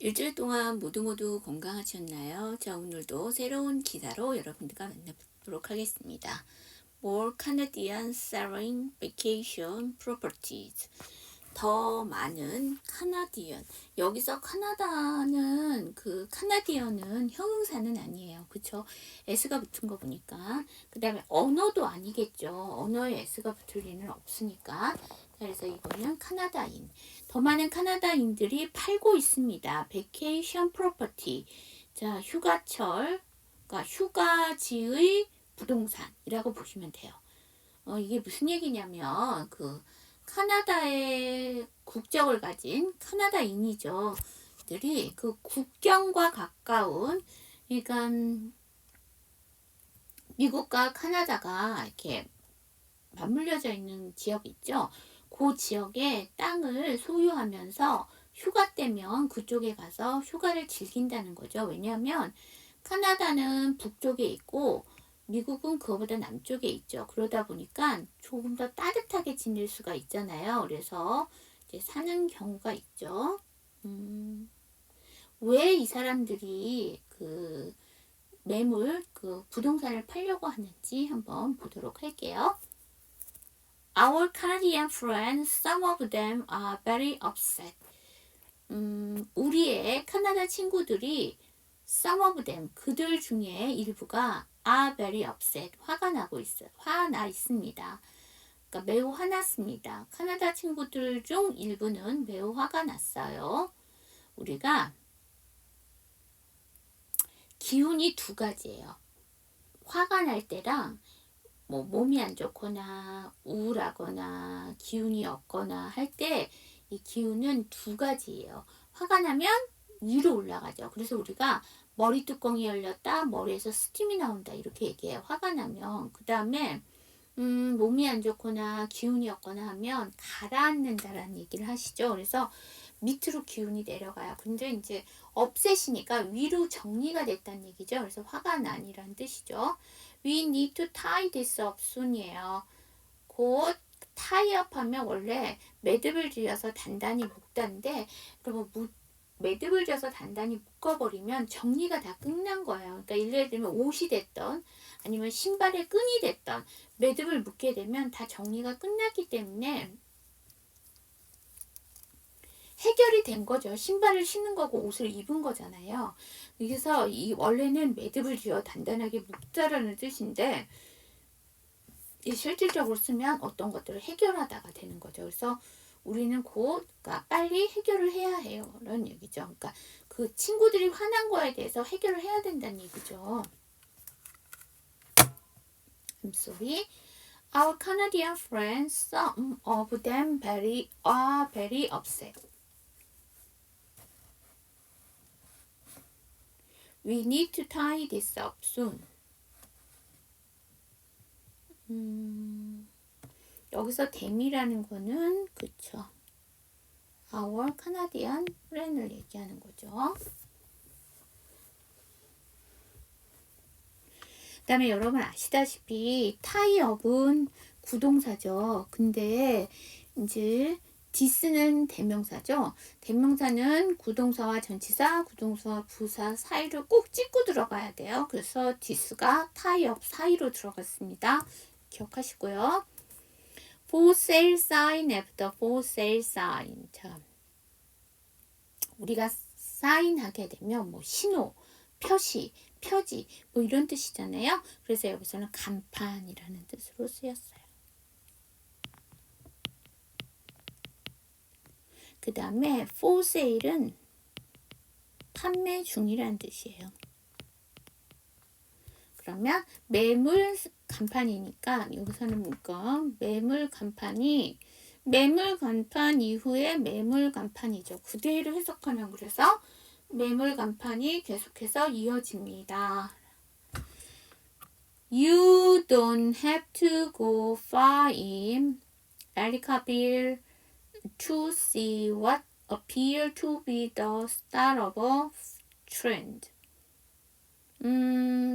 일주일 동안 모두 건강하셨나요? 자, 오늘도 새로운 기사로 여러분들과 만나보도록 하겠습니다. More Canadian selling vacation properties. 더 많은 카나디언. 여기서 카나다는 카나디언은 형용사는 아니에요. 그쵸? s가 붙은 거 보니까. 그 다음에 언어도 아니겠죠. 언어에 s가 붙을 리는 없으니까. 그래서 이거는 카나다인. 더 많은 카나다인들이 팔고 있습니다. 베케이션 프로퍼티. 자, 휴가철, 그러니까 휴가지의 부동산이라고 보시면 돼요. 이게 무슨 얘기냐면 카나다의 국적을 가진 카나다인이죠. 들이 그 국경과 가까운, 그러니까 미국과 카나다가 이렇게 맞물려져 있는 지역 있죠. 그 지역에 땅을 소유하면서 휴가 때면 그쪽에 가서 휴가를 즐긴다는 거죠. 왜냐하면 카나다는 북쪽에 있고 미국은 그거보다 남쪽에 있죠. 그러다 보니까 조금 더 따뜻하게 지낼 수가 있잖아요. 그래서 이제 사는 경우가 있죠. 왜 이 사람들이 부동산을 팔려고 하는지 한번 보도록 할게요. Our Canadian friends, some of them are very upset. 우리의 카나다 친구들이 some of them, 그들 중에 일부가 are very upset, 화가 나 있습니다. 그러니까 매우 화났습니다. 카나다 친구들 중 일부는 매우 화가 났어요. 우리가 기운이 두 가지예요. 화가 날 때랑 몸이 안 좋거나 우울하거나 기운이 없거나 할 때 이 기운은 두 가지예요. 화가 나면 위로 올라가죠. 그래서 우리가 머리 뚜껑이 열렸다, 머리에서 스팀이 나온다 이렇게 얘기해요. 화가 나면. 그 다음에 몸이 안 좋거나 기운이 없거나 하면 가라앉는다라는 얘기를 하시죠. 그래서 밑으로 기운이 내려가요. 근데 이제 업셋이니까 위로 정리가 됐다는 얘기죠. 그래서 화가 난이라는 뜻이죠. We need to tie this up soon이에요. 곧 tie up 하면 원래 매듭을 지어서 단단히 묶다는데, 그러면 매듭을 지어서 단단히 묶어버리면 정리가 다 끝난 거예요. 그러니까 예를 들면 옷이 됐던 아니면 신발의 끈이 됐던 매듭을 묶게 되면 다 정리가 끝났기 때문에 해결이 된 거죠. 신발을 신는 거고 옷을 입은 거잖아요. 그래서 이 원래는 매듭을 지어 단단하게 묶자라는 뜻인데 실질적으로 쓰면 어떤 것들을 해결하다가 되는 거죠. 그래서 우리는 그러니까 빨리 해결을 해야 해요. 라는 얘기죠. 그러니까 그 친구들이 화난 거에 대해서 해결을 해야 된다는 얘기죠. I'm sorry. Our Canadian friends, some of them are very upset. We need to tie this up soon. 여기서 them이라는 거는 그쵸. Our Canadian friend을 얘기하는 거죠. 그 다음에 여러분 아시다시피 tie up은 구동사죠. 근데 이제 this는 대명사죠. 대명사는 구동사와 전치사, 구동사와 부사 사이를 꼭 찍고 들어가야 돼요. 그래서 this가 tie up 사이로 들어갔습니다. 기억하시고요. for sale sign after for sale sign. 자, 우리가 사인하게 되면 신호, 표시, 표지 이런 뜻이잖아요. 그래서 여기서는 간판이라는 뜻으로 쓰였어요. 그 다음에 for sale은 판매 중이라는 뜻이에요. 그러면 매물 간판이니까 여기서는 뭔가 매물 간판 이후에 매물 간판이죠. 그대로 해석하면 그래서 매물 간판이 계속해서 이어집니다. You don't have to go far in Ellicottville to see what appear to be the start of a trend.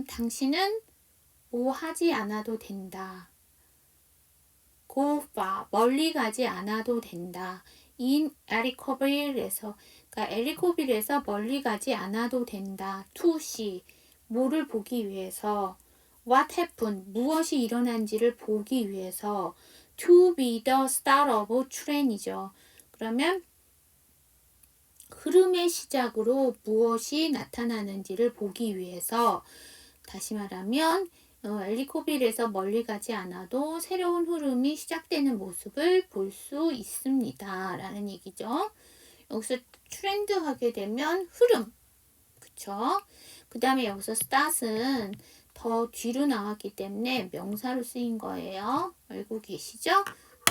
당신은 뭐 하지 않아도 된다. Go far, 멀리 가지 않아도 된다. in 엘리코빌에서, 그러니까 엘리코빌에서 멀리 가지 않아도 된다. to see, 뭐를 보기 위해서. what happened, 무엇이 일어난지를 보기 위해서. to be the start of train이죠. 그러면 흐름의 시작으로 무엇이 나타나는지를 보기 위해서, 다시 말하면 엘리코빌에서 멀리 가지 않아도 새로운 흐름이 시작되는 모습을 볼 수 있습니다. 라는 얘기죠. 여기서 트렌드 하게 되면 흐름. 그쵸? 그 다음에 여기서 start은 더 뒤로 나왔기 때문에 명사로 쓰인 거예요. 알고 계시죠?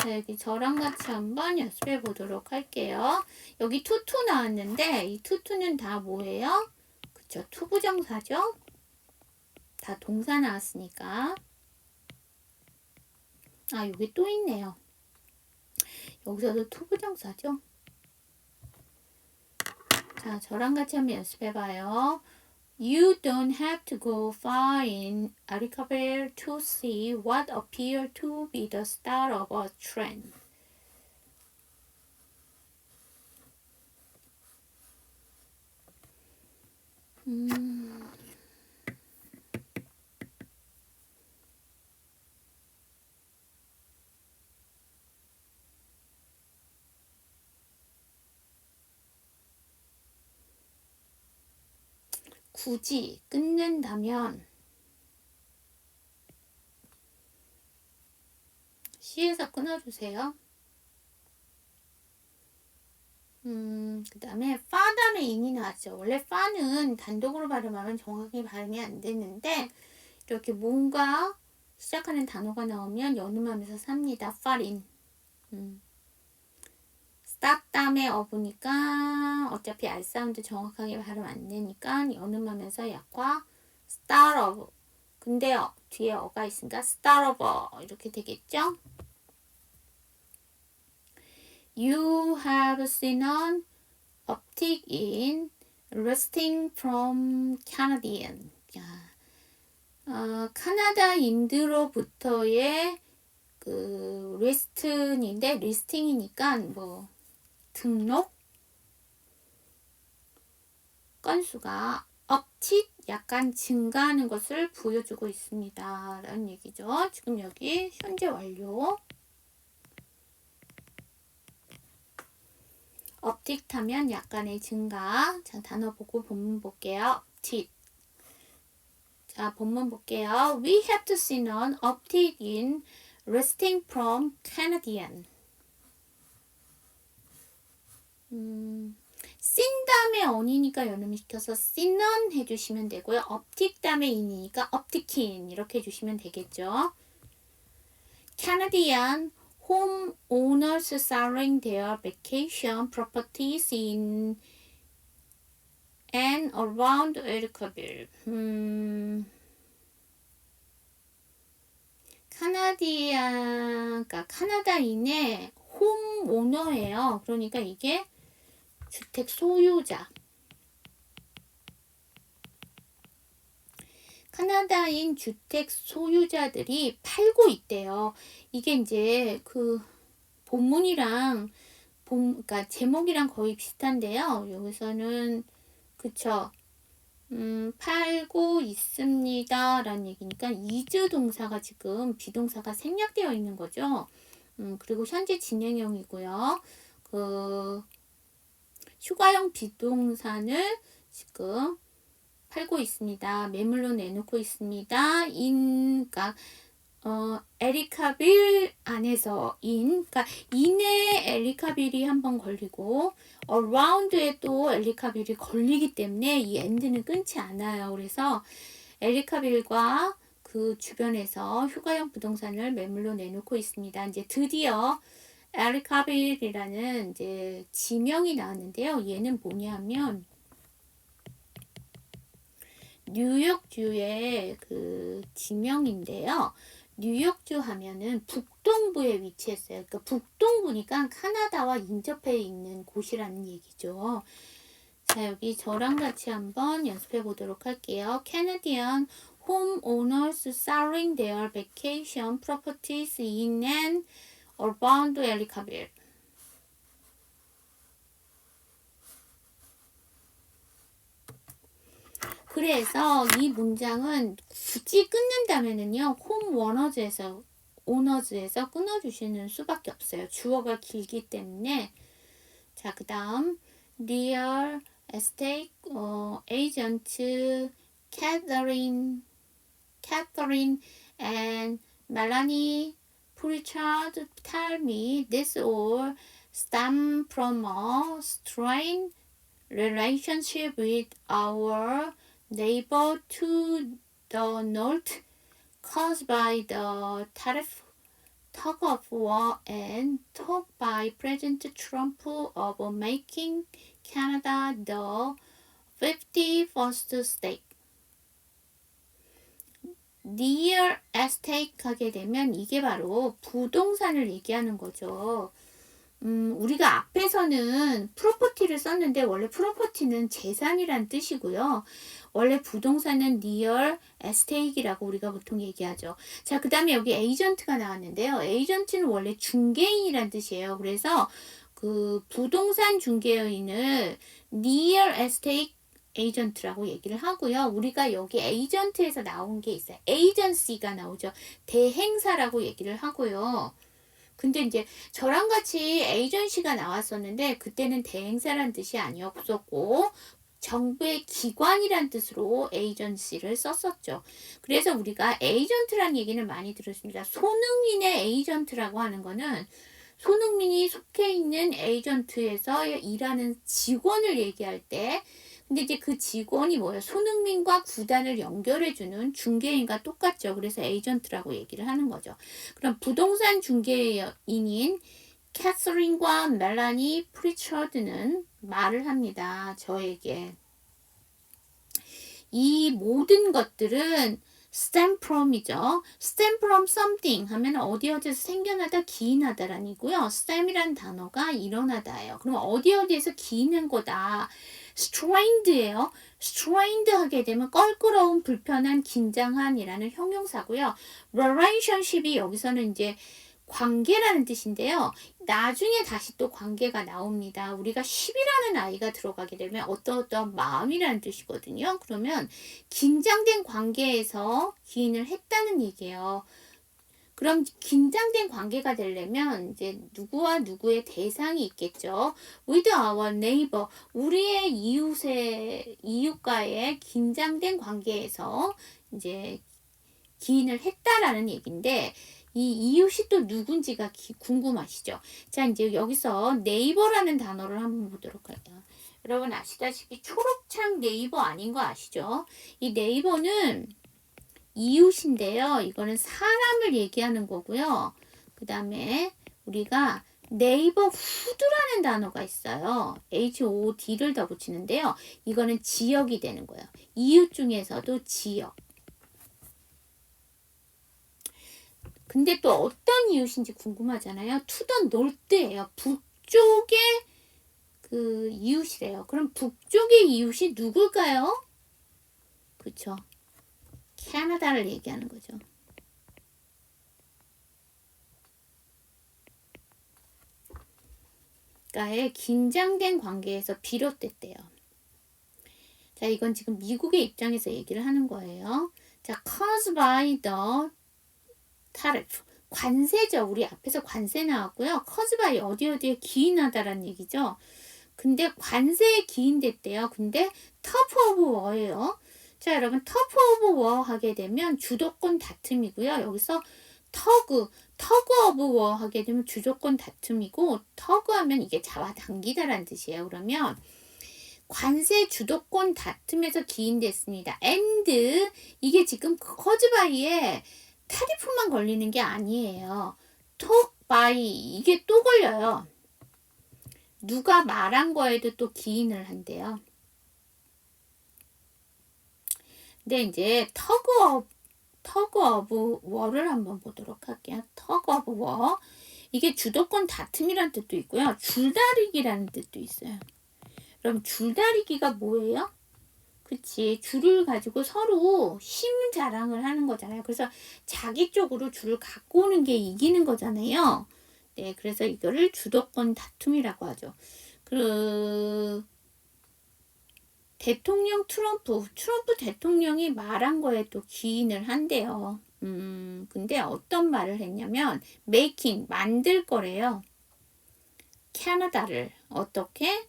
자, 여기 저랑 같이 한번 연습해 보도록 할게요. 여기 투투 나왔는데 이 투투는 다 뭐예요? 그쵸? 투부정사죠? 다 동사 나왔으니까. 아, 여기 또 있네요. 여기서도 투부정사죠? 자, 저랑 같이 한번 연습해봐요. You don't have to go far in Arikabel to see what appears to be the start of a trend. 굳이 끊는다면 C에서 끊어주세요. 그 다음에 far 다음에 in이 나왔죠. 원래 far는 단독으로 발음하면 정확히 발음이 안 되는데 이렇게 뭔가 시작하는 단어가 나오면 연음하면서 삽니다. far in. stop 다음에 어부니까 어차피 R 사운드 정확하게 발음 안 되니까 연음하면서 약과 start of. 근데 뒤에 어가 있으니까 start of 이렇게 되겠죠? You have seen an uptick in resting from Canadian. 카나다인들로부터의 그 리스팅인데 리스팅이니까 뭐 등록 건수가 uptick 약간 증가하는 것을 보여주고 있습니다. 라는 얘기죠. 지금 여기 현재 완료. uptick 하면 약간의 증가. 자, 단어 보고 본문 볼게요. uptick. 자, 본문 볼게요. We have to see an uptick in resting from Canadian. sin 다음에 on이니까 연음시켜서 sin은 해주시면 되고요. uptick 다음에 in이니까 upticking 이렇게 해주시면 되겠죠. Canadian homeowners selling their vacation properties in and around Ellicottville. 그러니까 카나다인의 홈오너예요. 그러니까 이게 주택 소유자. 카나다인 주택 소유자들이 팔고 있대요. 이게 이제 그 본문이랑 그러니까 제목이랑 거의 비슷한데요. 여기서는 그쵸. 팔고 있습니다. 라는 얘기니까 is 동사가 지금 비동사가 생략되어 있는 거죠. 그리고 현재 진행형이고요. 그 휴가형 비동사를 지금 팔고 있습니다. 매물로 내놓고 있습니다. 그러니까 에리카빌 안에서 그러니까 인에 에리카빌이 한번 걸리고 around에 또 에리카빌이 걸리기 때문에 이 end는 끊지 않아요. 그래서 에리카빌과 그 주변에서 휴가형 부동산을 매물로 내놓고 있습니다. 이제 드디어 에리카빌이라는 이제 지명이 나왔는데요. 얘는 뭐냐면 뉴욕주의 그 지명인데요. 뉴욕주 하면은 북동부에 위치했어요. 그러니까 북동부니까 카나다와 인접해 있는 곳이라는 얘기죠. 자, 여기 저랑 같이 한번 연습해 보도록 할게요. Canadian homeowners selling their vacation properties in and around Ellicottville. 그래서 이 문장은 굳이 끊는다면은요, 오너즈에서 끊어주시는 수밖에 없어요. 주어가 길기 때문에. 자, 그 다음 real estate agent Catherine and Melanie Pritchard tell me this all stem from a strained relationship with our neighbor to the north caused by the tariff tug of war and talk by President Trump of making Canada the 51st state. Real estate 하게 되면 이게 바로 부동산을 얘기하는 거죠. 우리가 앞에서는 프로퍼티를 썼는데 원래 프로퍼티는 재산이란 뜻이고요. 원래 부동산은 리얼 에스테이트라고 우리가 보통 얘기하죠. 자, 그 다음에 여기 에이전트가 나왔는데요. 에이전트는 원래 중개인이란 뜻이에요. 그래서 그 부동산 중개인을 리얼 에스테이트 에이전트라고 얘기를 하고요. 우리가 여기 에이전트에서 나온 게 있어요. 에이전시가 나오죠. 대행사라고 얘기를 하고요. 근데 이제 저랑 같이 에이전시가 나왔었는데 그때는 대행사란 뜻이 아니었었고 정부의 기관이란 뜻으로 에이전시를 썼었죠. 그래서 우리가 에이전트란 얘기는 많이 들었습니다. 손흥민의 에이전트라고 하는 거는 손흥민이 속해 있는 에이전트에서 일하는 직원을 얘기할 때 근데 이제 그 직원이 뭐예요? 손흥민과 구단을 연결해주는 중개인과 똑같죠. 그래서 에이전트라고 얘기를 하는 거죠. 그럼 부동산 중개인인 캐서린과 멜라니 프리처드는 말을 합니다. 저에게. 이 모든 것들은 stem from이죠. stem from something 하면 어디에서 생겨나다 기인하다라니고요. stem이란 단어가 일어나다예요. 그럼 어디에서 기인한 거다. strained예요. strained 하게 되면 껄끄러운, 불편한, 긴장한이라는 형용사고요. relationship이 여기서는 이제 관계라는 뜻인데요. 나중에 다시 또 관계가 나옵니다. 우리가 10이라는 아이가 들어가게 되면 어떠한 마음이라는 뜻이거든요. 그러면 긴장된 관계에서 기인을 했다는 얘기예요. 그럼 긴장된 관계가 되려면 이제 누구와 누구의 대상이 있겠죠. With our neighbor, 우리의 이웃과의 긴장된 관계에서 이제 기인을 했다라는 얘기인데 이 이웃이 또 누군지가 궁금하시죠? 자, 이제 여기서 네이버라는 단어를 한번 보도록 할게요. 여러분 아시다시피 초록창 네이버 아닌 거 아시죠? 이 네이버는 이웃인데요. 이거는 사람을 얘기하는 거고요. 그 다음에 우리가 네이버후드라는 단어가 있어요. HOD를 더 붙이는데요. 이거는 지역이 되는 거예요. 이웃 중에서도 지역. 근데 또 어떤 이웃인지 궁금하잖아요. 투더 놀드예요. 북쪽의 그 이웃이래요. 그럼 북쪽의 이웃이 누굴까요? 그쵸? 캐나다를 얘기하는 거죠. 가의 긴장된 관계에서 비롯됐대요. 자, 이건 지금 미국의 입장에서 얘기를 하는 거예요. 자, caused by the tariff. 관세죠. 우리 앞에서 관세 나왔고요. caused by 어디에 기인하다라는 얘기죠. 근데 관세에 기인됐대요. 근데 top of war예요. 자, 여러분 top of war 하게 되면 주도권 다툼이고요. 여기서 터그 of war 하게 되면 주도권 다툼이고 터그 하면 이게 잡아당기다라는 뜻이에요. 그러면 관세 주도권 다툼에서 기인됐습니다. and 이게 지금 caused by에 타리프만 걸리는 게 아니에요. talk by 이게 또 걸려요. 누가 말한 거에도 또 기인을 한대요. 근데 이제 tug of war를 한번 보도록 할게요. tug of war. 이게 주도권 다툼이라는 뜻도 있고요. 줄다리기라는 뜻도 있어요. 그럼 줄다리기가 뭐예요? 그치. 줄을 가지고 서로 힘 자랑을 하는 거잖아요. 그래서 자기 쪽으로 줄을 갖고 오는 게 이기는 거잖아요. 네, 그래서 이거를 주도권 다툼이라고 하죠. 대통령 트럼프 대통령이 말한 거에 또 기인을 한대요. 근데 어떤 말을 했냐면 making 만들 거래요. 캐나다를 어떻게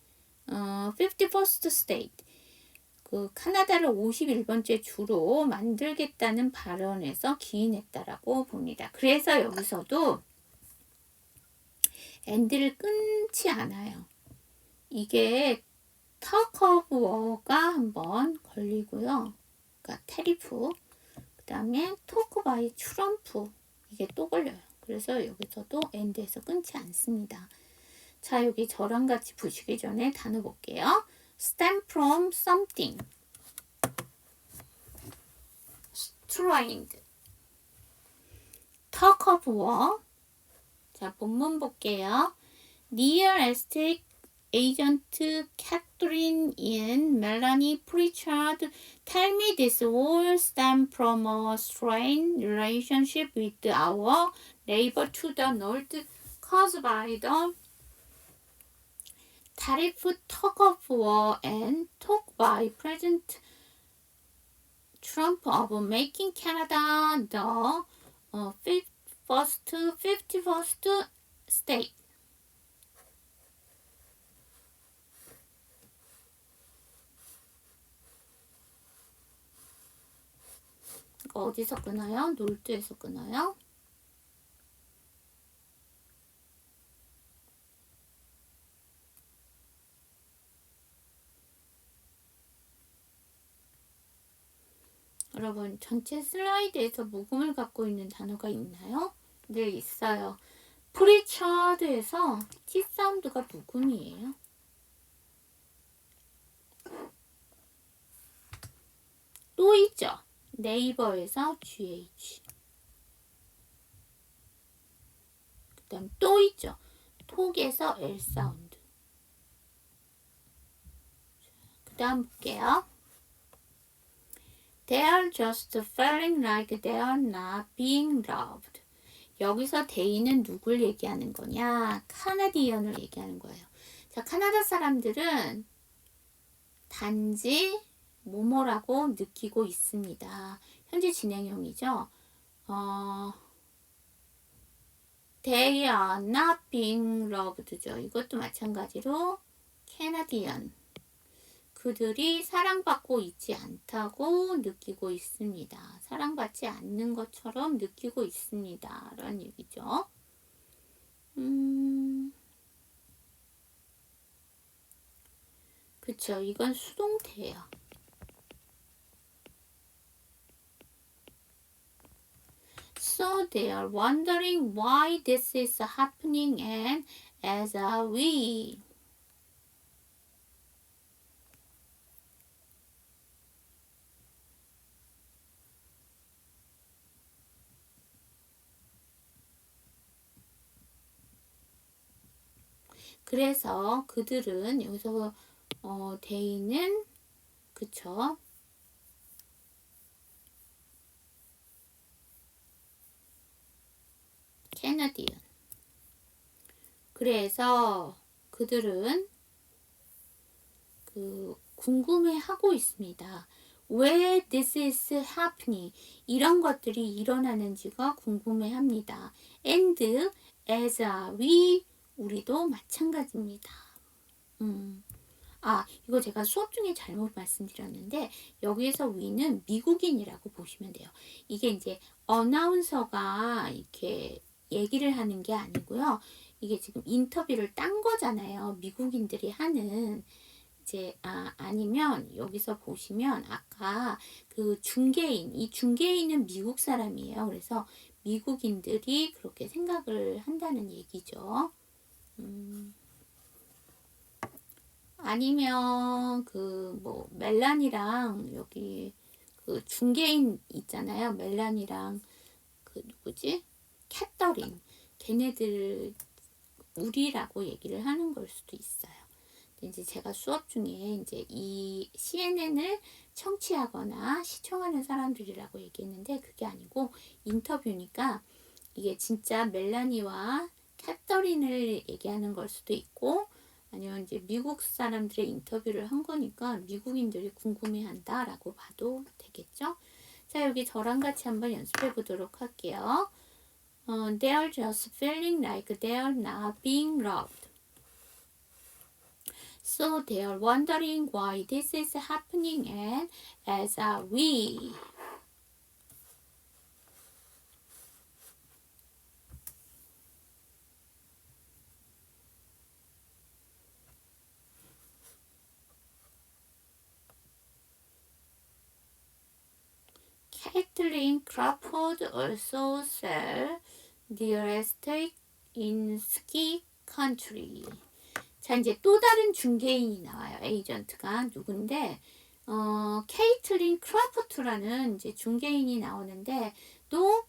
51st state 그 카나다를 51번째 주로 만들겠다는 발언에서 기인했다라고 봅니다. 그래서 여기서도 엔드를 끊지 않아요. 이게 talk of war가 한번 걸리고요. 그러니까 테리프 그 다음에 talk by 트럼프 이게 또 걸려요. 그래서 여기서도 end에서 끊지 않습니다. 자, 여기 저랑 같이 보시기 전에 단어 볼게요. stem from something, strained, talk of war. 자, 본문 볼게요. Real estate agent Catherine and Melanie Pritchard tell me this all stem from a strained relationship with our neighbor to the north caused by the tariff talk of war and talk by President Trump of making Canada the 51st state. 어디서 끊어요? 놀드에서 끊어요? 여러분 전체 슬라이드에서 모음을 갖고 있는 단어가 있나요? 네, 있어요. 프리처드에서 T 사운드가 모음이에요. 또 있죠. 네이버에서 GH. 그 다음 또 있죠. 톡에서 L 사운드. 그 다음 볼게요. They are just feeling like they are not being loved. 여기서 they는 누굴 얘기하는 거냐? 카나디언을 얘기하는 거예요. 자, 카나다 사람들은 단지 뭐뭐라고 느끼고 있습니다. 현재 진행형이죠. They are not being loved죠. 이것도 마찬가지로 캐나디언. 그들이 사랑받고 있지 않다고 느끼고 있습니다. 사랑받지 않는 것처럼 느끼고 있습니다. 라는 얘기죠. 그쵸. 이건 수동태예요. So they are wondering why this is happening and as are we. 그래서 그들은 여기서 they는 그쵸. 캐나디언. 그래서 그들은 궁금해하고 있습니다. 왜 this is happening? 이런 것들이 일어나는지가 궁금해합니다. And as are we, 우리도 마찬가지입니다. 이거 제가 수업 중에 잘못 말씀드렸는데 여기에서 we는 미국인이라고 보시면 돼요. 이게 이제 어나운서가 이렇게 얘기를 하는 게 아니고요. 이게 지금 인터뷰를 딴 거잖아요. 미국인들이 하는. 이제 아니면 여기서 보시면 아까 그 중개인, 이 중개인은 미국 사람이에요. 그래서 미국인들이 그렇게 생각을 한다는 얘기죠. 아니면 멜란이랑 여기 그 중개인 있잖아요. 멜란이랑 그 누구지? 캐터린. 걔네들 우리라고 얘기를 하는 걸 수도 있어요. 이제 제가 수업 중에 이제 이 CNN을 청취하거나 시청하는 사람들이라고 얘기했는데 그게 아니고 인터뷰니까 이게 진짜 멜라니와 캐터린을 얘기하는 걸 수도 있고 아니면 이제 미국 사람들의 인터뷰를 한 거니까 미국인들이 궁금해한다라고 봐도 되겠죠? 자, 여기 저랑 같이 한번 연습해 보도록 할게요. They're just feeling like they're not being loved. So they're wondering why this is happening, and as are we. Kathleen Crawford also sells real estate in ski country. 자, 이제 또 다른 중개인이 나와요. 에이전트가 누군데, 케이틀린 크라포트라는 이제 중개인이 나오는데, 또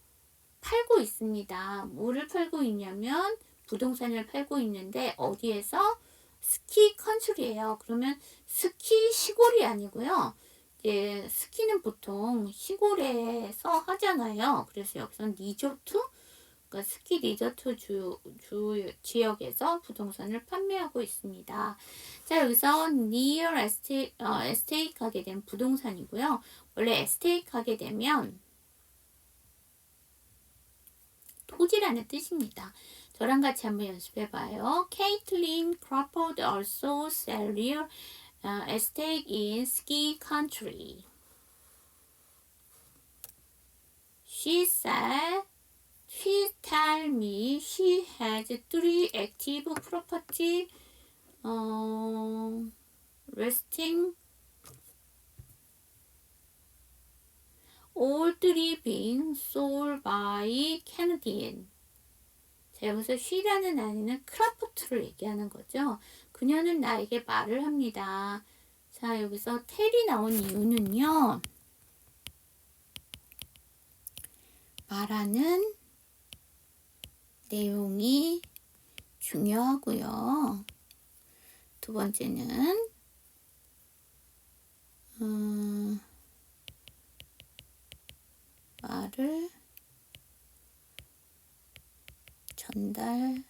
팔고 있습니다. 뭐를 팔고 있냐면, 부동산을 팔고 있는데, 어디에서? 스키 컨트리예요. 그러면 스키 시골이 아니고요. 이제 스키는 보통 시골에서 하잖아요. 그래서 여기서는 리조트, 그러니까 스키 리조트 주 지역에서 부동산을 판매하고 있습니다. 자, 여기서 리얼 에스테이트 하게 된 부동산이고요. 원래 에스테이트 하게 되면 토지라는 뜻입니다. 저랑 같이 한번 연습해봐요. Caitlin Crawford also sells real estate in ski country. She tell me she has 3 active property listing, all 3 being sold by Canadian. 자, 여기서 she라는 아이는 크라프트를 얘기하는 거죠. 그녀는 나에게 말을 합니다. 자, 여기서 텔이 나온 이유는요. 말하는 내용이 중요하고요. 두 번째는 말을 전달받는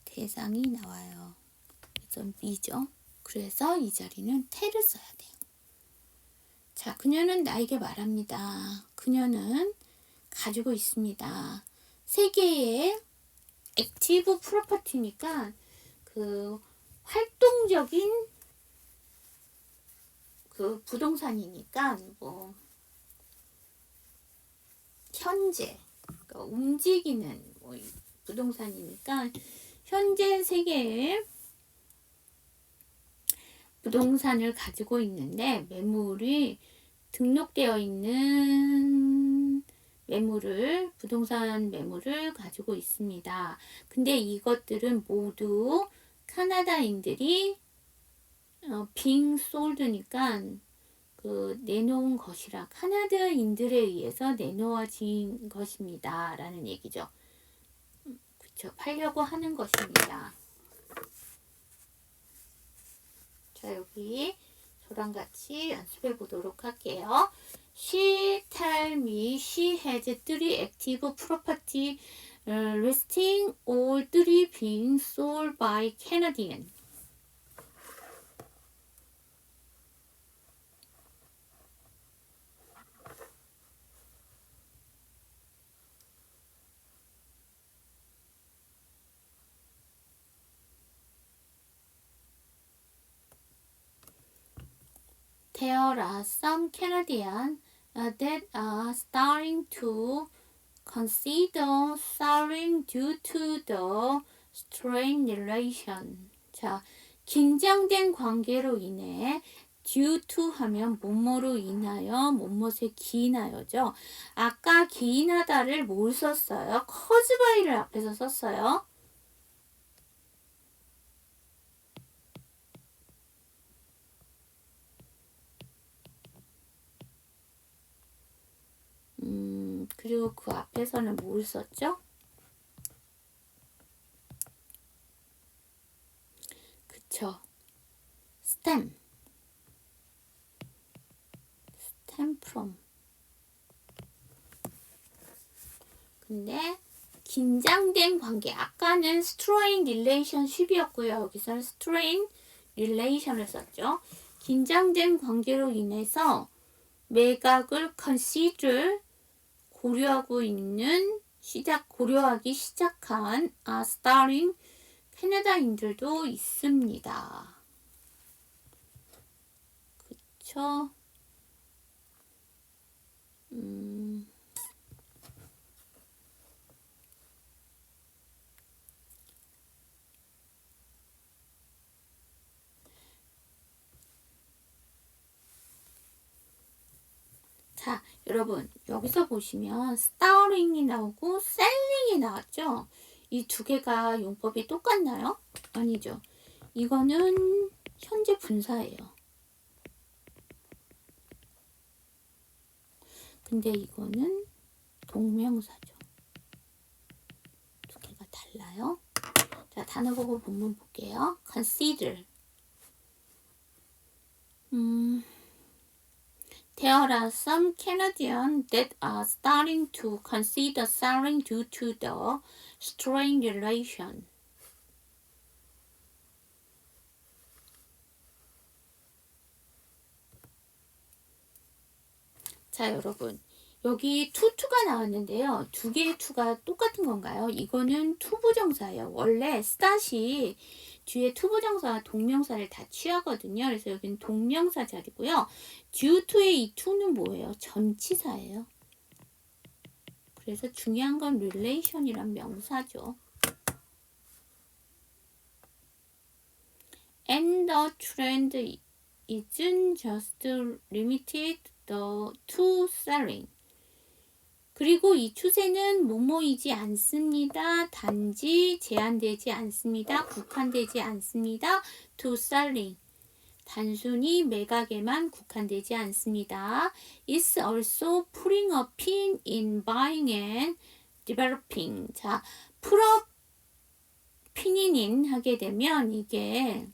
대상이 나와요. 그래서 미죠. 그래서 이 자리는 테를 써야 돼요. 자, 그녀는 나에게 말합니다. 그녀는 가지고 있습니다. 3개의 액티브 프로퍼티니까 그 활동적인 그 부동산이니까 뭐 현재 그러니까 움직이는 뭐 부동산이니까 현재 3개의 부동산을 가지고 있는데 매물이 등록되어 있는 부동산 매물을 가지고 있습니다. 근데 이것들은 모두 카나다인들이 being sold니까 그 내놓은 것이라 카나다인들에 의해서 내놓아진 것입니다. 라는 얘기죠. 그쵸. 팔려고 하는 것입니다. 자, 여기 저랑 같이 연습해 보도록 할게요. She tell me she has 3 active property listing, all 3 being sold by Canadian. There are some Canadians that are starting to consider selling due to the strained relation. 자, 긴장된 관계로 인해 due to 하면 뭐뭐로 인하여, 뭐뭐에 기인하여죠. 아까 기인하다를 뭘 썼어요? cause by를 앞에서 썼어요. 그리고 그 앞에서는 뭘 썼죠? 그쵸. stem from. 근데 긴장된 관계. 아까는 strain relationship이었고요. 여기서는 strain relation을 썼죠. 긴장된 관계로 인해서 매각을 consider 고려하기 시작한 starting 캐나다인들도 있습니다. 그쵸? 자, 여러분 여기서 보시면 starting이 나오고 selling이 나왔죠? 이 두 개가 용법이 똑같나요? 아니죠. 이거는 현재 분사예요. 근데 이거는 동명사죠. 두 개가 달라요. 자, 단어 보고 본문 볼게요. consider. There are some Canadians that are starting to consider selling due to the strained relation. 자, 여러분. 여기 투가 나왔는데요. 두 개의 투가 똑같은 건가요? 이거는 투부정사예요. 원래 start이 뒤에 투부정사와 동명사를 다 취하거든요. 그래서 여기는 동명사 자리고요. due to의 이 to는 뭐예요? 전치사예요. 그래서 중요한 건 relation이란 명사죠. And the trend isn't just limited to selling. 그리고 이 추세는 뭐뭐이지 않습니다. 단지 제한되지 않습니다. 국한되지 않습니다. to selling. 단순히 매각에만 국한되지 않습니다. It's also putting a pin in buying and developing. 자, put a pin in 하게 되면 이게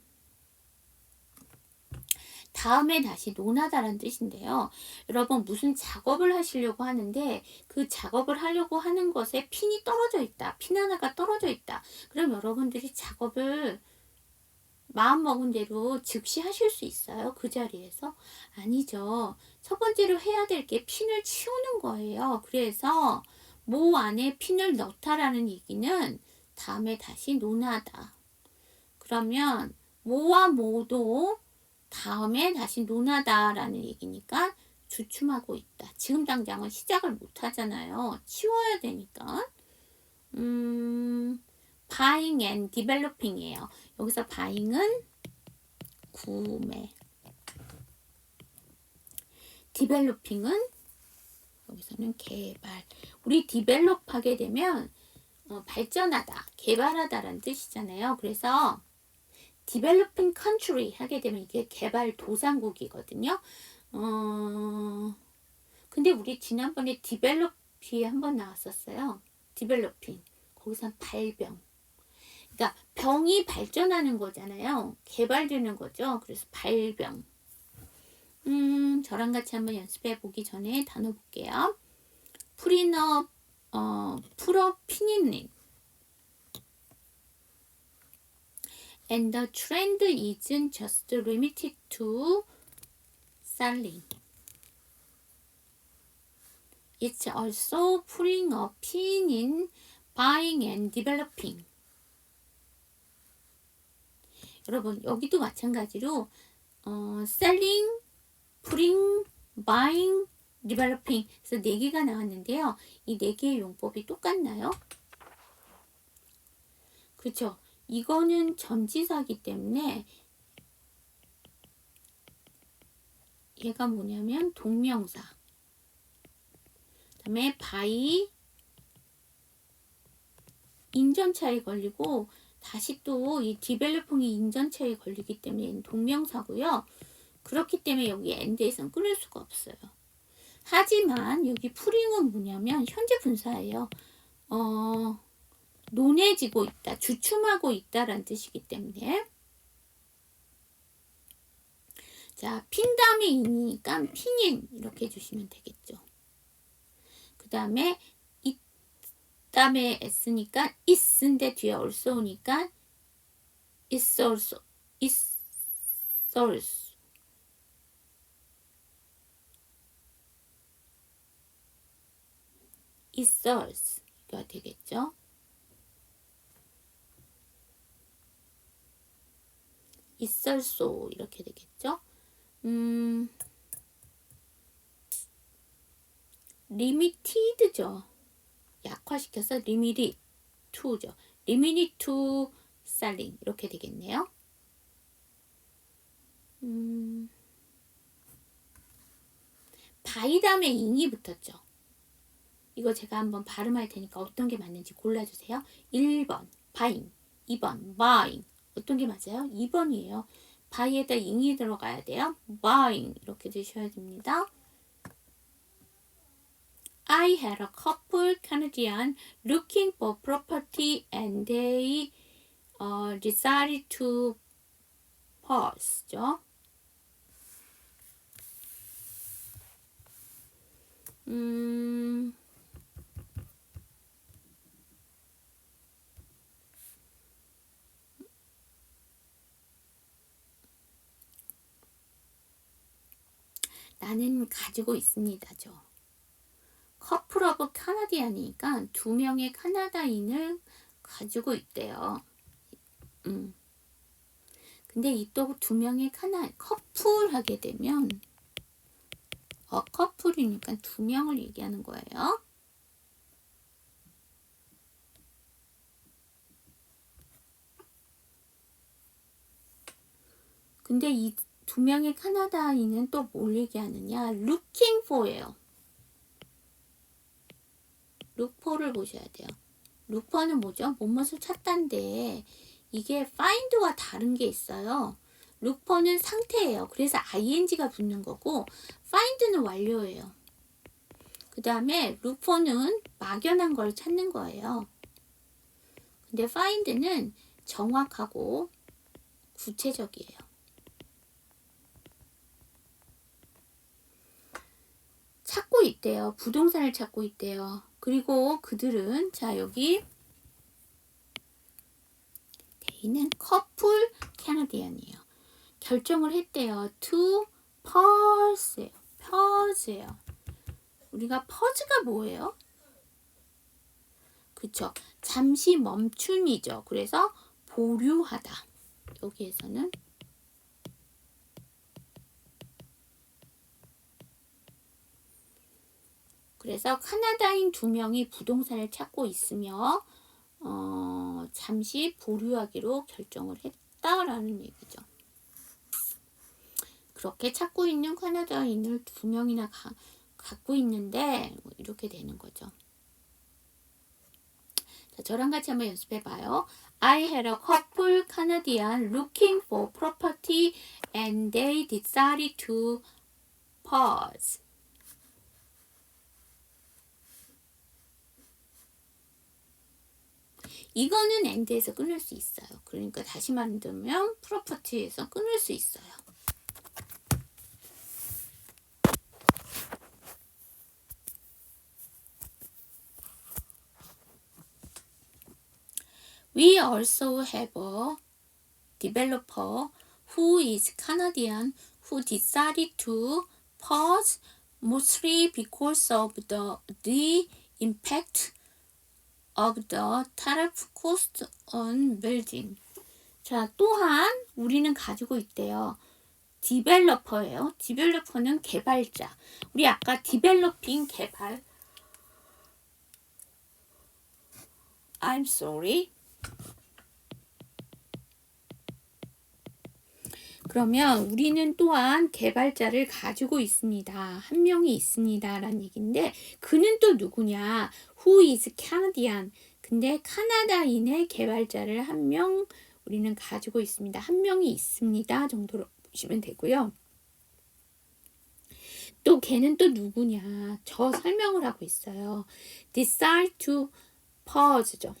다음에 다시 논하다라는 뜻인데요. 여러분 무슨 작업을 하시려고 하는데 그 작업을 하려고 하는 것에 핀이 떨어져 있다. 핀 하나가 떨어져 있다. 그럼 여러분들이 작업을 마음먹은 대로 즉시 하실 수 있어요? 그 자리에서? 아니죠. 첫 번째로 해야 될 게 핀을 치우는 거예요. 그래서 모 안에 핀을 넣다라는 얘기는 다음에 다시 논하다. 그러면 모와 모도 다음에 다시 논하다라는 얘기니까 주춤하고 있다. 지금 당장은 시작을 못 하잖아요. 치워야 되니까. buying and developing이에요. 여기서 buying은 구매, developing은 여기서는 개발. 우리 develop 하게 되면 발전하다, 개발하다라는 뜻이잖아요. 그래서 developing country 하게 되면 이게 개발 도상국이거든요. 근데 우리 지난번에 develop이 한번 나왔었어요. developing. 거기서 발병. 그러니까 병이 발전하는 거잖아요. 개발되는 거죠. 그래서 발병. 저랑 같이 한번 연습해 보기 전에 단어 볼게요. 프로피니닌. And the trend isn't just limited to selling. It's also putting a pin in buying and developing. 여러분 여기도 마찬가지로 selling, putting, buying, developing 그래서 4개가 나왔는데요. 이 4개의 용법이 똑같나요? 그렇죠. 이거는 전치사기 때문에 얘가 뭐냐면 동명사. 그 다음에 by 인전차에 걸리고 다시 또 이 디벨로핑이 인전차에 걸리기 때문에 동명사고요. 그렇기 때문에 여기 end에서는 끊을 수가 없어요. 하지만 여기 풀잉은 뭐냐면 현재 분사예요. 논해지고 있다, 주춤하고 있다라는 뜻이기 때문에 자, 핀 다음에 인이니까 핀인 이렇게 해주시면 되겠죠. 그 다음에 다음에 s니까 is인데 뒤에 also 오니까 is also, is also. is also가 되겠죠. is also 이렇게 되겠죠. limited죠. 약화시켜서 limited to죠. limited to selling 이렇게 되겠네요. by 다음에 ing이 붙었죠. 이거 제가 한번 발음할 테니까 어떤 게 맞는지 골라주세요. 1번 buying, 2번 buying. 어떤 게 맞아요? 2번이에요. buy에다 ing이 들어가야 돼요. buying 이렇게 드셔야 됩니다. I had a couple Canadian looking for property and they decided to pause. 나는 가지고 있습니다죠. 커플 오브 카나디안이니까 2명의 카나다인을 가지고 있대요. 근데 이 또 2명의 커플 하게 되면 커플이니까 2명을 얘기하는 거예요. 근데 이 2명의 카나다인은 또 뭘 얘기하느냐? looking for예요. look for를 보셔야 돼요. look for는 뭐죠? 무엇을 찾다인데 이게 find와 다른 게 있어요. look for는 상태예요. 그래서 ing가 붙는 거고 find는 완료예요. 그 다음에 look for는 막연한 걸 찾는 거예요. 근데 find는 정확하고 구체적이에요. 찾고 있대요. 부동산을 찾고 있대요. 그리고 그들은 자 여기 데이는 커플 캐나디안이에요. 결정을 했대요. to pause예요. pause예요. 우리가 pause가 뭐예요? 그쵸. 잠시 멈춤이죠. 그래서 보류하다. 여기에서는 그래서 카나다인 2명이 부동산을 찾고 있으며 잠시 보류하기로 결정을 했다라는 얘기죠. 그렇게 찾고 있는 카나다인을 2명이나 갖고 있는데 이렇게 되는 거죠. 자, 저랑 같이 한번 연습해 봐요. I had a couple Canadian looking for property and they decided to pause. 이거는 end에서 끊을 수 있어요. 그러니까 다시 만들면 property에서 끊을 수 있어요. We also have a developer who is Canadian who decided to pause mostly because of the impact of the tariff cost on building. 자, 또한 우리는 가지고 있대요. 디벨로퍼예요. 디벨로퍼는 개발자. 우리 아까 디벨로핑 개발. I'm sorry. 그러면 우리는 또한 개발자를 가지고 있습니다. 한 명이 있습니다. 라는 얘기인데 그는 또 누구냐? Who is Canadian? 근데 카나다인의 개발자를 한 명 우리는 가지고 있습니다. 한 명이 있습니다. 정도로 보시면 되고요. 또 걔는 또 누구냐? 저 설명을 하고 있어요. Decide to pause죠.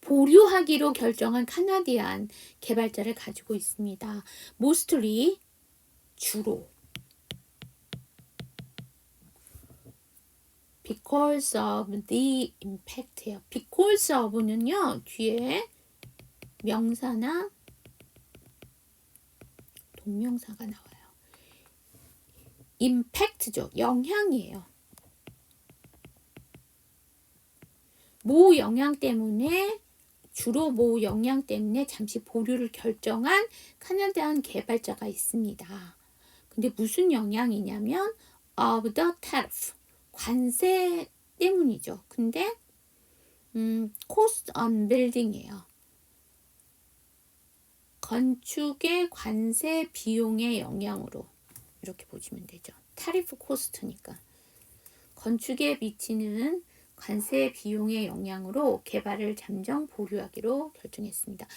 보류하기로 결정한 카나디안 개발자를 가지고 있습니다. mostly 주로 because of the impact예요. because of는요, 뒤에 명사나 동명사가 나와요. impact죠. 영향이에요. 모 영향 때문에, 주로 모 영향 때문에 잠시 보류를 결정한 카나다한 개발자가 있습니다. 근데 무슨 영향이냐면 of the tariff, 관세 때문이죠. 근데 cost on building이에요. 건축의 관세 비용의 영향으로 이렇게 보시면 되죠. 타리프 코스트니까 건축에 미치는 관세 비용의 영향으로 개발을 잠정 보류하기로 결정했습니다.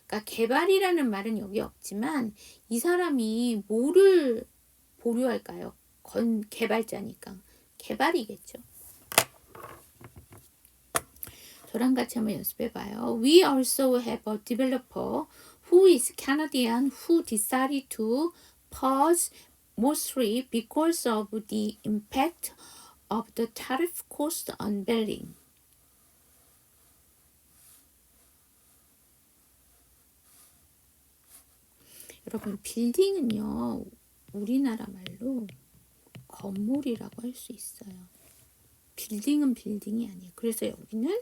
그러니까 개발이라는 말은 여기 없지만 이 사람이 뭐를 보류할까요? 개발자니까 개발이겠죠. 저랑 같이 한번 연습해봐요. We also have a developer who is Canadian who decided to pause mostly because of the impact of the tariff cost on building. 여러분, 빌딩은요, 우리나라 말로 건물이라고 할 수 있어요. 빌딩은 빌딩이 아니에요. 그래서 여기는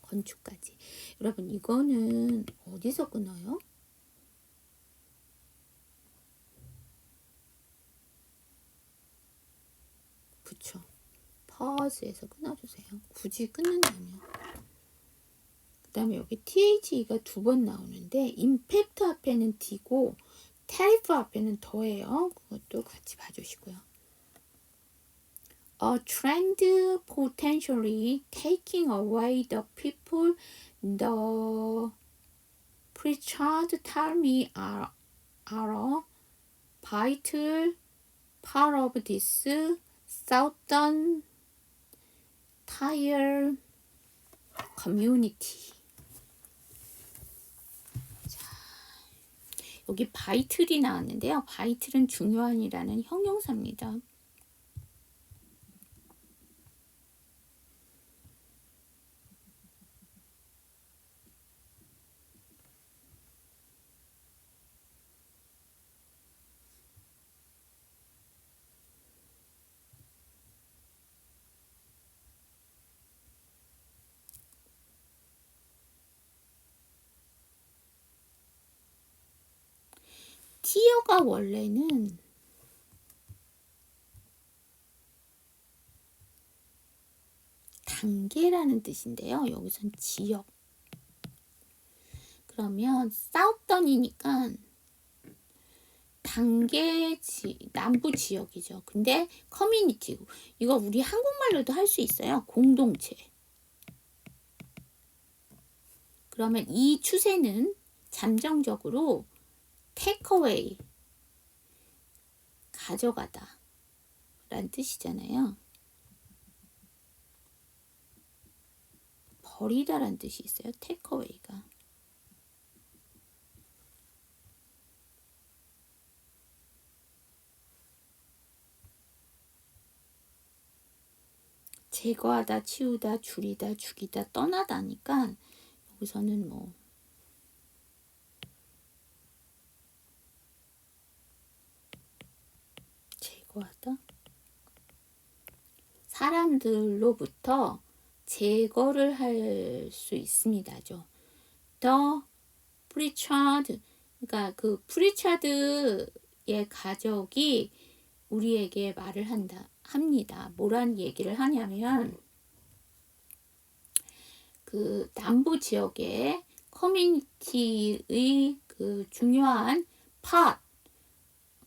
건축까지. 여러분, 이거는 어디서 끊어요? 그쵸. pause에서 끊어주세요. 굳이 끊는다면. 그 다음에 여기 THE가 두 번 나오는데 임팩트 앞에는 D고 tariff 앞에는 더예요. 그것도 같이 봐주시고요. A trend potentially taking away the people the Pritchard tell me are a vital part of this Southern Tier Community. 자, 여기 바이틀이 나왔는데요. 바이틀은 중요한이라는 형용사입니다. 티어가 원래는 단계라는 뜻인데요. 여기선 지역. 그러면 사우던이니까 단계 남부 지역이죠. 근데 커뮤니티, 이거 우리 한국말로도 할 수 있어요. 공동체. 그러면 이 추세는 잠정적으로 테이크어웨이, 가져가다 라는 뜻이잖아요. 버리다 라는 뜻이 있어요. 테이크어웨이가. 제거하다, 치우다, 줄이다, 죽이다, 떠나다니까 여기서는 뭐 제거하다, 사람들로부터 제거를 할 수 있습니다죠. The Pritchard, 그러니까 그 프리차드의 가족이 우리에게 말을 합니다. 뭐란 얘기를 하냐면 그 남부 지역의 커뮤니티의 그 중요한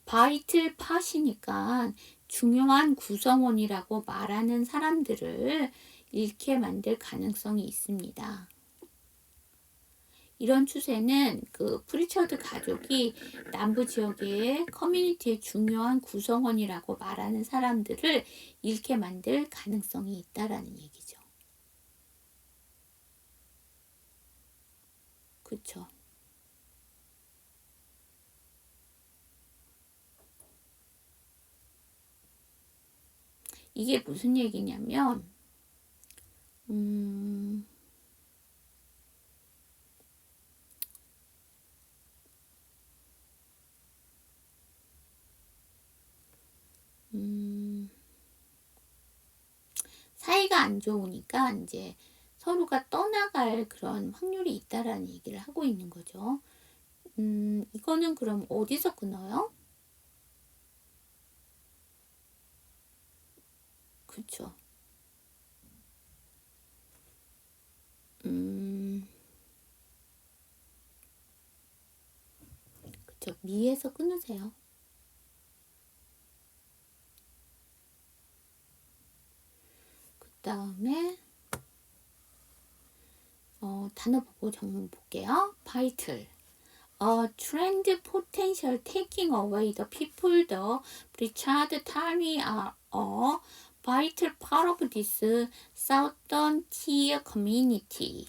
바이틀 팟이니까 중요한 구성원이라고 말하는 사람들을 잃게 만들 가능성이 있습니다. 이런 추세는 그 프리처드 가족이 남부 지역의 커뮤니티의 중요한 구성원이라고 말하는 사람들을 잃게 만들 가능성이 있다라는 얘기죠. 그쵸? 이게 무슨 얘기냐면 사이가 안 좋으니까 이제 서로가 떠나갈 그런 확률이 있다라는 얘기를 하고 있는 거죠. 이거는 그럼 어디서 끊어요? 그쵸. 그쵸. 미에서 끊으세요. 그 다음에 단어 보고 정문 볼게요. vital. A trend potential taking away the people the Richard Tarry are a vital part of this southern tier community.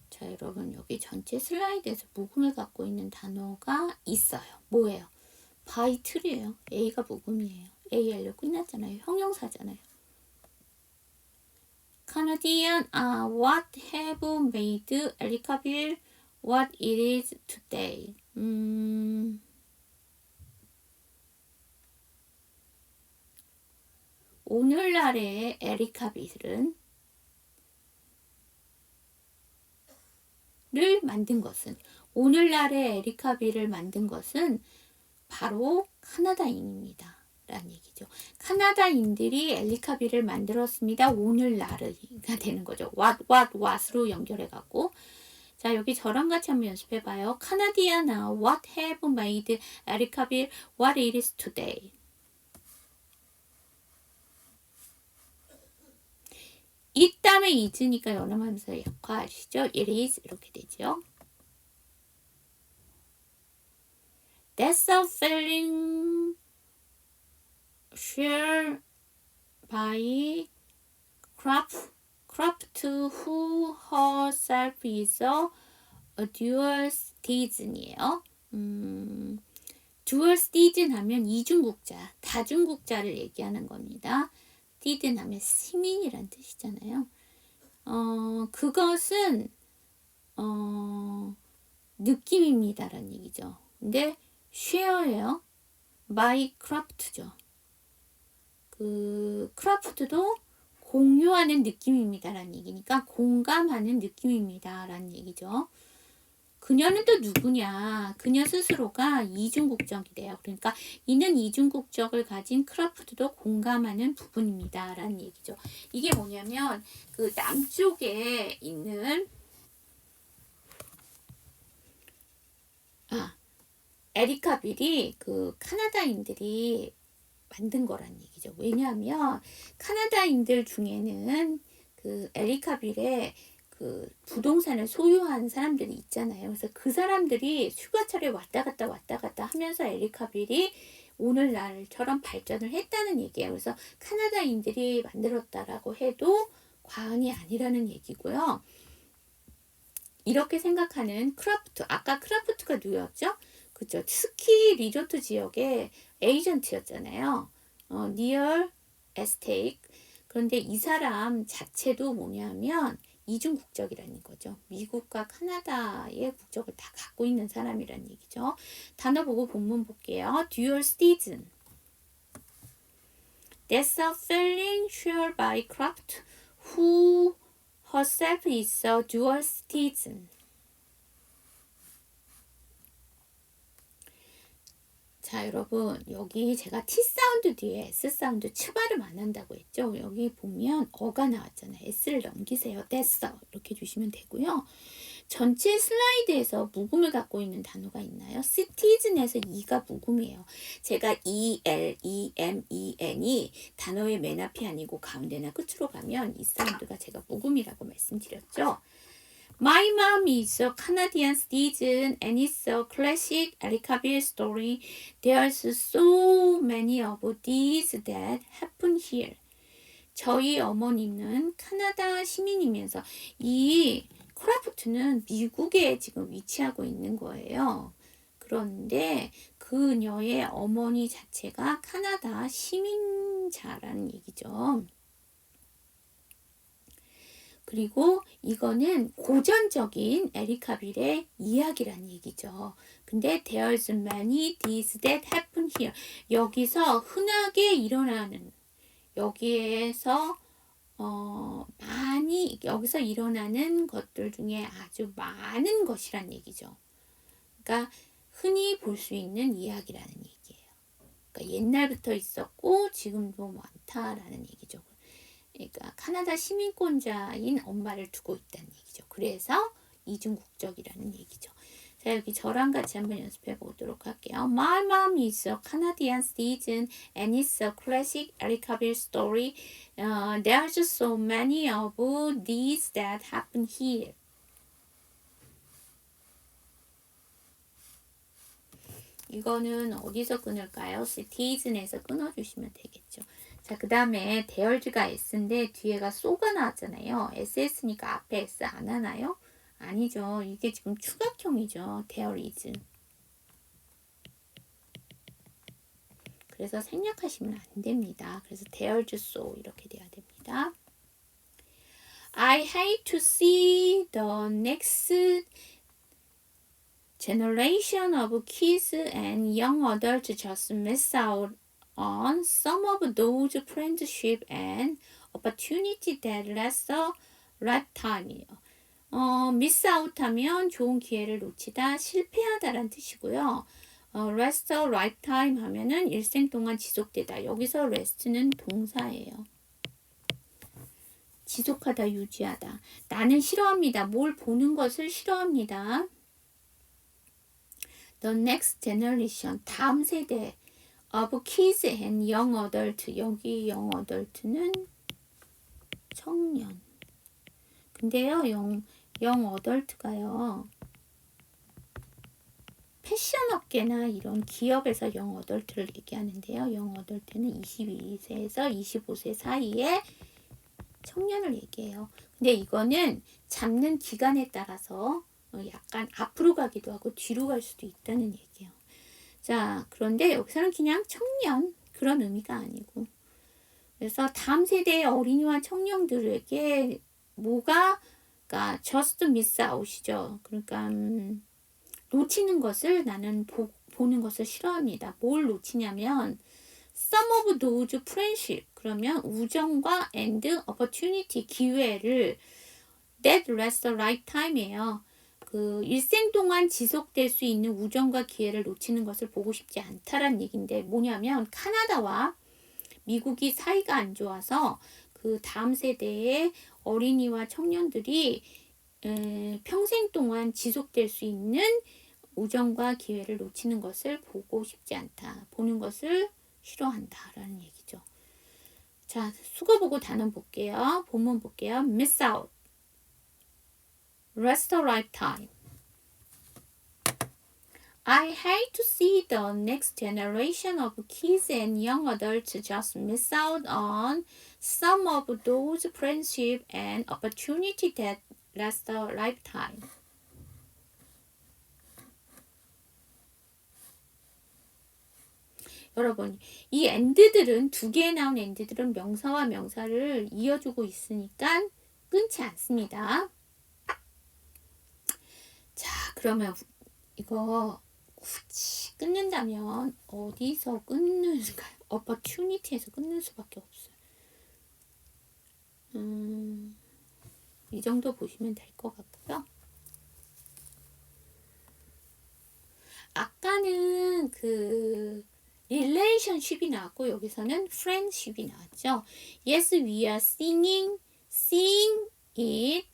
자, 여러분 여기 전체 슬라이드에서 묵음을 갖고 있는 단어가 있어요. 뭐예요? vital이에요. A가 묵음이에요. AL로 끝났잖아요. 형용사잖아요. Canadian are what have made Ericaville what it is today. 오늘날의 에리카빌은 오늘날의 에리카빌을 만든 것은 바로 카나다인입니다. 라는 얘기죠. 카나다인들이 에리카빌을 만들었습니다. 오늘날이가 되는 거죠. what으로 연결해갖고. 자, 여기 저랑 같이 한번 연습해봐요. Canadian what have made Ericaville what it is today. 이 다음에 is니까 연음하면서 역할이시죠. It is 이렇게 되죠. That's a feeling shared by Craft who herself is a dual citizen이에요. dual citizen 하면 이중국자, 다중국자를 얘기하는 겁니다. citizen 하면 시민이란 뜻이잖아요. 그것은 느낌입니다라는 얘기죠. 근데 share예요. by craft죠. 크라프트도 공유하는 느낌입니다라는 얘기니까 공감하는 느낌입니다라는 얘기죠. 그녀는 또 누구냐? 그녀 스스로가 이중국적이래요. 그러니까 이는 이중국적을 가진 크라프트도 공감하는 부분입니다라는 얘기죠. 이게 뭐냐면 그 남쪽에 있는 에리카빌이 그 카나다인들이 만든 거란 얘기죠. 왜냐하면 카나다인들 중에는 그 에리카빌에 그 부동산을 소유한 사람들이 있잖아요. 그래서 그 사람들이 휴가철에 왔다 갔다 하면서 에리카빌이 오늘날처럼 발전을 했다는 얘기예요. 그래서 카나다인들이 만들었다라고 해도 과언이 아니라는 얘기고요. 이렇게 생각하는 크라프트, 아까 크라프트가 누구였죠? 그죠? 스키 리조트 지역의 에이전트였잖아요. 리얼 에스테이트. 그런데 이 사람 자체도 뭐냐면 이중국적이라는 거죠. 미국과 카나다의 국적을 다 갖고 있는 사람이라는 얘기죠. 단어 보고 본문 볼게요. Dual citizen. That's a feeling shared by Craft, who herself is a dual citizen. 자, 여러분 여기 제가 T 사운드 뒤에 S 사운드 추발음 안 한다고 했죠. 여기 보면 어가 나왔잖아요. S를 넘기세요. 됐어. 이렇게 주시면 되고요. 전체 슬라이드에서 묵음을 갖고 있는 단어가 있나요? citizen에서 E가 묵음이에요. 제가 E, L, E, M, E, N이 단어의 맨 앞이 아니고 가운데나 끝으로 가면 이 사운드가 제가 묵음이라고 말씀드렸죠. My mom is a Canadian citizen and it's a classic Ericaville story. There's so many of these that happen here. 저희 어머니는 카나다 시민이면서 이 크라프트는 미국에 지금 위치하고 있는 거예요. 그런데 그녀의 어머니 자체가 카나다 시민자라는 얘기죠. 그리고 이거는 고전적인 에리카 빌의 이야기란 얘기죠. 근데 there's many things that happen here. 여기서 흔하게 일어나는, 여기에서 많이 여기서 일어나는 것들 중에 아주 많은 것이란 얘기죠. 그러니까 흔히 볼 수 있는 이야기라는 얘기예요. 그러니까 옛날부터 있었고 지금도 많다라는 얘기죠. 그러니까 카나다 시민권자인 엄마를 두고 있다는 얘기죠. 그래서 이중국적이라는 얘기죠. 자, 여기 저랑 같이 한번 연습해 보도록 할게요. My mom is a Canadian citizen and it's a classic Erica Bill story. There's so many of these that happen here. 이거는 어디서 끊을까요? citizen에서 끊어주시면 되겠죠. 자, 그 다음에 there's가 s인데 뒤에가 so가 나왔잖아요. ss니까 앞에 s 안 하나요? 아니죠. 이게 지금 추각형이죠. there is. 그래서 생략하시면 안 됩니다. 그래서 there's so 이렇게 돼야 됩니다. I hate to see the next generation of kids and young adults just miss out on some of those friendship and opportunity that last a lifetime이요. miss out 하면 좋은 기회를 놓치다, 실패하다라는 뜻이고요. last a lifetime 하면은 일생 동안 지속되다. 여기서 last는 동사예요. 지속하다, 유지하다. 나는 싫어합니다. 뭘 보는 것을 싫어합니다. The next generation, 다음 세대 of kids and young adult. 여기 young adult는 청년. 근데요, young adult가요. 패션 업계나 이런 기업에서 young adult를 얘기하는데요. young adult는 22세에서 25세 사이에 청년을 얘기해요. 근데 이거는 잡는 기간에 따라서 약간 앞으로 가기도 하고 뒤로 갈 수도 있다는 얘기예요. 자, 그런데 여기서는 그냥 청년 그런 의미가 아니고, 그래서 다음 세대의 어린이와 청년들에게 뭐가 그러니까 just miss out이죠. 그러니까 놓치는 것을 나는 보는 것을 싫어합니다. 뭘 놓치냐면 some of those friendship, 그러면 우정과 and opportunity, 기회를 that last a lifetime이에요. 그 일생 동안 지속될 수 있는 우정과 기회를 놓치는 것을 보고 싶지 않다라는 얘기인데, 뭐냐면 카나다와 미국이 사이가 안 좋아서 그 다음 세대의 어린이와 청년들이 평생 동안 지속될 수 있는 우정과 기회를 놓치는 것을 보고 싶지 않다. 보는 것을 싫어한다라는 얘기죠. 자, 수거 보고 단어 볼게요. 본문 볼게요. miss out. Rest a lifetime. I hate to see the next generation of kids and young adults just miss out on some of those friendship and opportunity that last a lifetime. 여러분, 이 and들은 두 개에 나온 and들은 명사와 명사를 이어주고 있으니까 끊지 않습니다. 자, 그러면 이거 굳이 끊는다면 어디서 끊는가요? opportunity에서 끊는 수밖에 없어요. 이 정도 보시면 될 것 같고요. 아까는 그 relationship이 나왔고 여기서는 friendship이 나왔죠. Yes, we are seeing it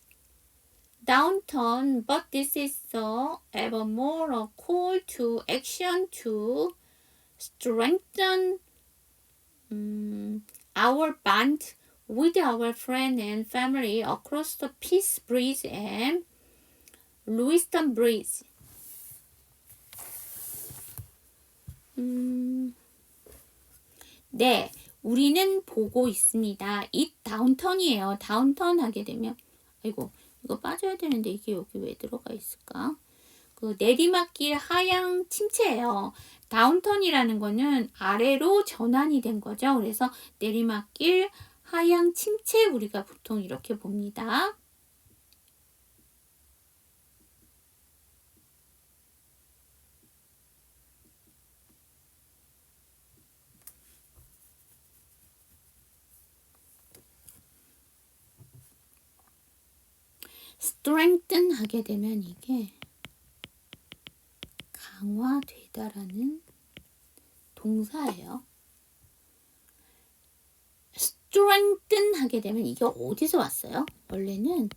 downturn, but this is ever more a call to action to strengthen our bond with our friend and family across the Peace Bridge and Lewiston Bridge. 네, 우리는 보고 있습니다. 이 다운턴이에요. 다운턴 하게 되면, 아이고, 이거 빠져야 되는데 이게 여기 왜 들어가 있을까? 그 내리막길 하향 침체예요. 다운턴이라는 거는 아래로 전환이 된 거죠. 그래서 내리막길 하향 침체 우리가 보통 이렇게 봅니다. strengthen 하게 되면 이게 강화되다라는 동사예요. strengthen 하게 되면 이게 어디서 왔어요? 원래는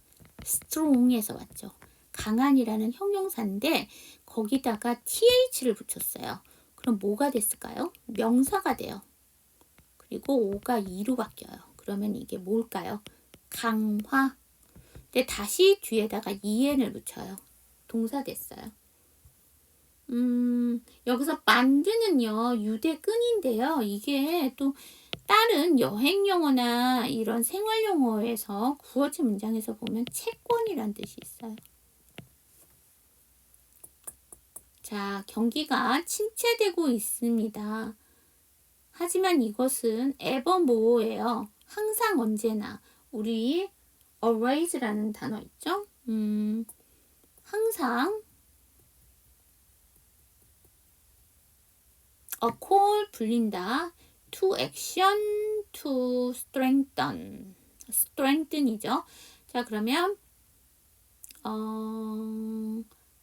strong에서 왔죠. 강한이라는 형용사인데 거기다가 th를 붙였어요. 그럼 뭐가 됐을까요? 명사가 돼요. 그리고 o가 e로 바뀌어요. 그러면 이게 뭘까요? 강화. 근데 다시 뒤에다가 en을 붙여요. 동사 됐어요. 여기서 만드는요, 유대끈인데요. 이게 또 다른 여행 용어나 이런 생활 용어에서 구어체 문장에서 보면 채권이란 뜻이 있어요. 자, 경기가 침체되고 있습니다. 하지만 이것은 evermore예요. 항상 언제나. 우리 always라는 단어 있죠? 항상 a call 불린다. to action, to strengthen. strengthen이죠. 자, 그러면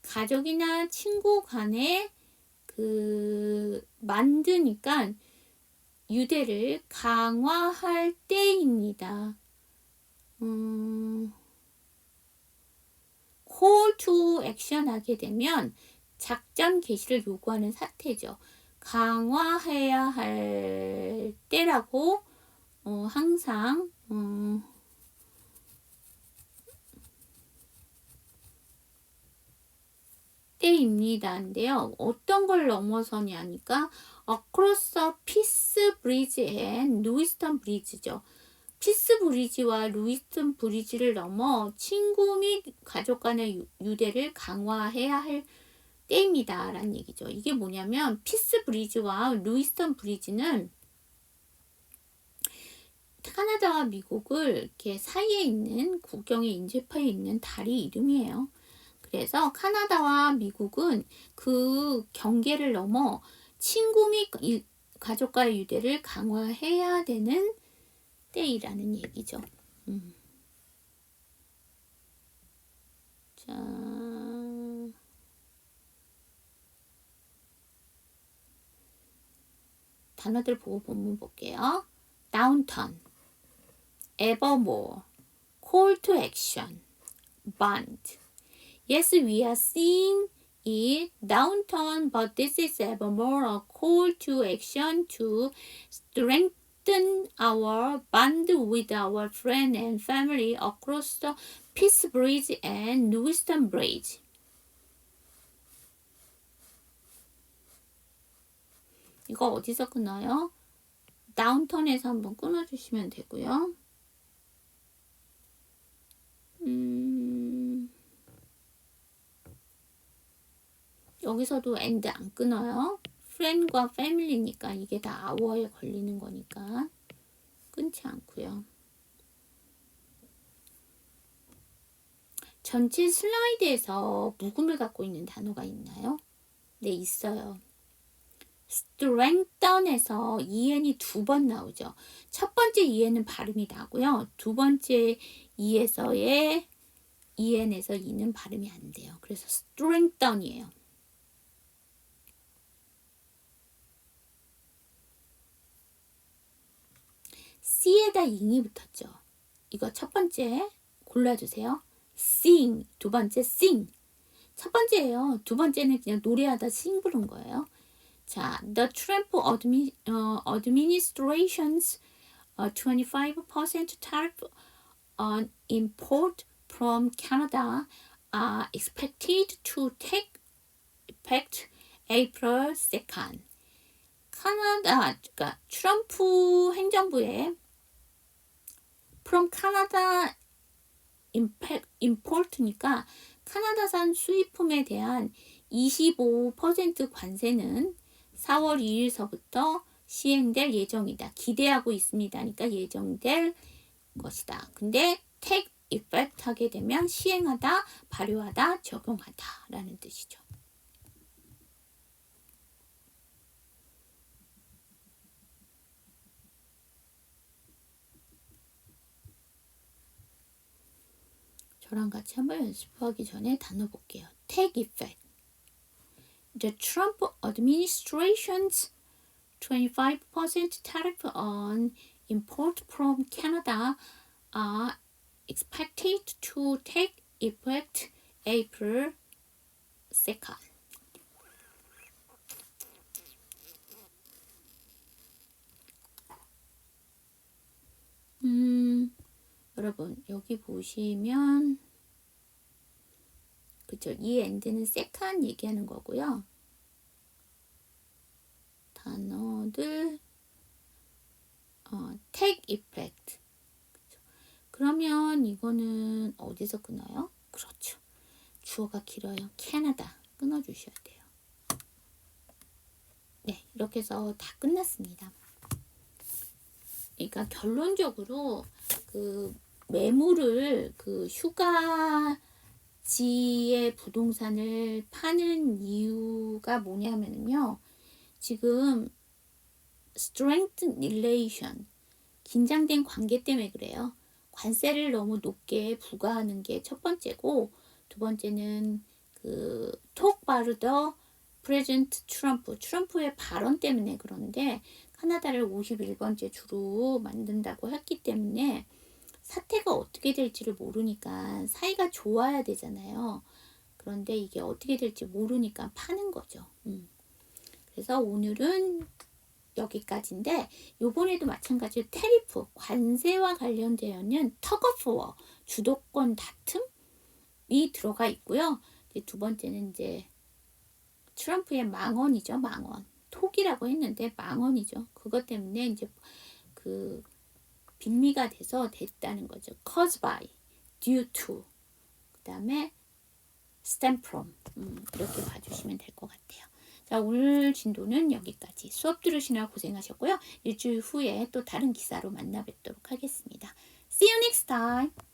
가족이나 친구 간에 만드니까 유대를 강화할 때입니다. call to action 하게 되면 작전 개시를 요구하는 사태죠. 강화해야 할 때라고 항상 때입니다인데요. 어떤 걸 넘어서냐니까 across the Peace Bridge and Lewiston Bridge죠. 피스 브리지와 루이스턴 브리지를 넘어 친구 및 가족 간의 유대를 강화해야 할 때입니다. 라는 얘기죠. 이게 뭐냐면 피스 브리지와 루이스턴 브리지는 카나다와 미국을 이렇게 사이에 있는 국경에 인접해 있는 다리 이름이에요. 그래서 카나다와 미국은 그 경계를 넘어 친구 및 가족과의 유대를 강화해야 되는 때이라는 얘기죠. 자, 단어들 보고 본문 볼게요. downturn, evermore, call to action, bond. Yes, we are seeing it downturn, but this is evermore a call to action to strengthen our bond with our friend and family across the Peace Bridge and Lewiston Bridge. 이거 어디서 끊어요? 다운턴에서 한번 끊어주시면 되고요. 여기서도 and 안 끊어요. friend과 family니까 이게 다 hour에 걸리는 거니까 끊지 않고요. 전체 슬라이드에서 묵음을 갖고 있는 단어가 있나요? 네, 있어요. strengthen에서 en이 2번 나오죠. 첫 번째 en은 발음이 나고요. 두 번째 e에서의 en에서 e는 발음이 안 돼요. 그래서 strengthen이에요. C에다 ing이 붙었죠. 이거 첫 번째 골라주세요. sing, 두 번째 sing. 첫 번째예요. 두 번째는 그냥 노래하다 sing 부른 거예요. 자, the Trump administration's 25% tariff on import from Canada are expected to take effect April 2nd. 그러니까 트럼프 행정부의 from Canada import니까 카나다산 수입품에 대한 25% 관세는 4월 2일서부터 시행될 예정이다. 기대하고 있습니다. 그러니까 예정될 것이다. 근데 take effect 하게 되면 시행하다, 발효하다, 적용하다 라는 뜻이죠. 저랑 같이 한번 연습하기 전에 단어 볼게요. take effect. The Trump administration's 25% tariff on import from Canada are expected to take effect April 2nd. 여러분 여기 보시면 그쵸? 이 end는 second 얘기하는 거고요. 단어들 take effect. 그쵸? 그러면 이거는 어디서 끊어요? 그렇죠. 주어가 길어요. 캐나다 끊어주셔야 돼요. 네, 이렇게 해서 다 끝났습니다. 그러니까 결론적으로 그 매물을 그 휴가지의 부동산을 파는 이유가 뭐냐면요. 지금 strength relation, 긴장된 관계 때문에 그래요. 관세를 너무 높게 부과하는 게 첫 번째고, 두 번째는 그 talk about the president 트럼프의 발언 때문에 그런데 카나다를 51번째 주로 만든다고 했기 때문에 사태가 어떻게 될지를 모르니까 사이가 좋아야 되잖아요. 그런데 이게 어떻게 될지 모르니까 파는 거죠. 그래서 오늘은 여기까지인데 요번에도 마찬가지로 테리프, 관세와 관련되어는 터거포워, 주도권 다툼이 들어가 있고요. 이제 두 번째는 이제 트럼프의 망언이죠. 망언. 톡이라고 했는데 망언이죠. 그것 때문에 이제 그 빌미가 돼서 됐다는 거죠. cause by, due to, 그 다음에 stem from 이렇게 봐주시면 될 것 같아요. 자, 오늘 진도는 여기까지. 수업 들으시느라 고생하셨고요. 일주일 후에 또 다른 기사로 만나 뵙도록 하겠습니다. See you next time.